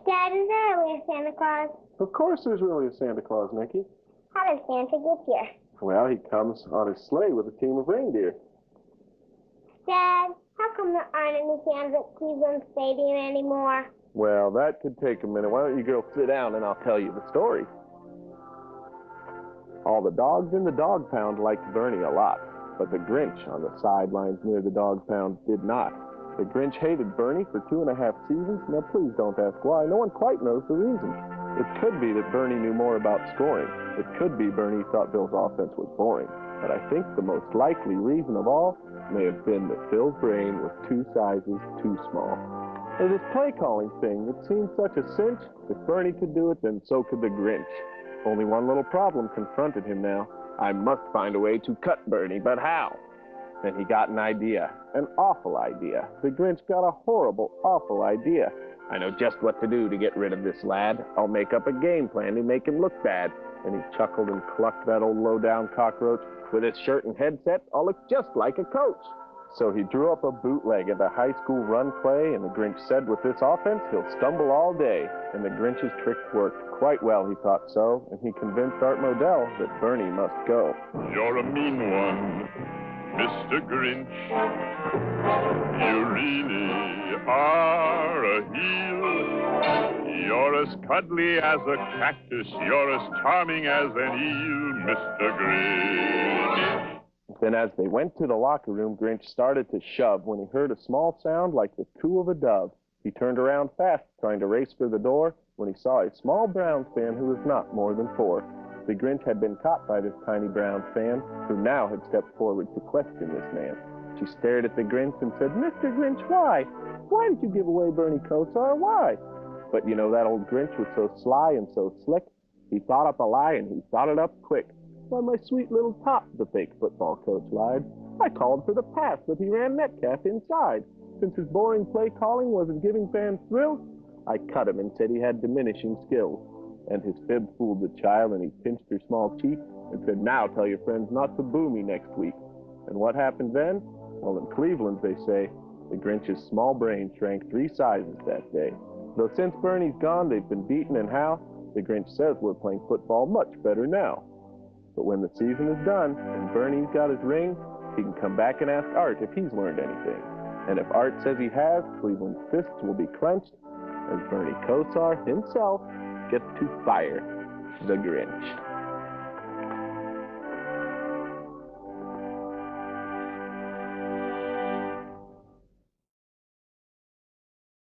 Dad, is there really a Santa Claus? Of course there's really a Santa Claus, Mickey. How does Santa get here? Well, he comes on his sleigh with a team of reindeer. Dad, how come there aren't any fans at Cleveland Stadium anymore? Well, that could take a minute. Why don't you go sit down and I'll tell you the story. All the dogs in the dog pound liked Bernie a lot, but the Grinch on the sidelines near the dog pound did not. The Grinch hated Bernie for 2.5 seasons. Now, please don't ask why. No one quite knows the reason. It could be that Bernie knew more about scoring. It could be Bernie thought Bill's offense was boring. But I think the most likely reason of all may have been that Bill's brain was 2 sizes too small. There's this play calling thing. It seemed such a cinch. If Bernie could do it, then so could the Grinch. Only one little problem confronted him now. I must find a way to cut Bernie, but how? Then he got an idea. An awful idea. The Grinch got a horrible, awful idea. I know just what to do to get rid of this lad. I'll make up a game plan to make him look bad. And he chuckled and clucked that old low-down cockroach. With his shirt and headset, I'll look just like a coach. So he drew up a bootleg of the high school run play, and the Grinch said with this offense, he'll stumble all day. And the Grinch's trick worked quite well, he thought so, and he convinced Art Modell that Bernie must go. You're a mean one, Mr. Grinch. You really are a heel. You're as cuddly as a cactus. You're as charming as an eel, Mr. Grinch. Then as they went to the locker room, Grinch started to shove when he heard a small sound like the coo of a dove. He turned around fast, trying to race for the door, when he saw a small Browns fan who was not more than 4. The Grinch had been caught by this tiny Browns fan, who now had stepped forward to question this man. She stared at the Grinch and said, "Mr. Grinch, why? Why did you give away Bernie Kosar? Why?" But you know, that old Grinch was so sly and so slick. He thought up a lie, and he thought it up quick. "Why, my sweet little tot," the fake football coach lied. "I called for the pass, but he ran Metcalf inside. Since his boring play calling wasn't giving fans thrills, I cut him and said he had diminishing skills." And his fib fooled the child, and he pinched her small cheek and said, "Now tell your friends not to boo me next week." And what happened then? Well, in Cleveland, they say, the Grinch's small brain shrank 3 sizes that day. Though since Bernie's gone, they've been beaten, and how? The Grinch says we're playing football much better now. But when the season is done and Bernie's got his ring, he can come back and ask Art if he's learned anything. And if Art says he has, Cleveland's fists will be clenched as Bernie Kosar himself gets to fire the Grinch.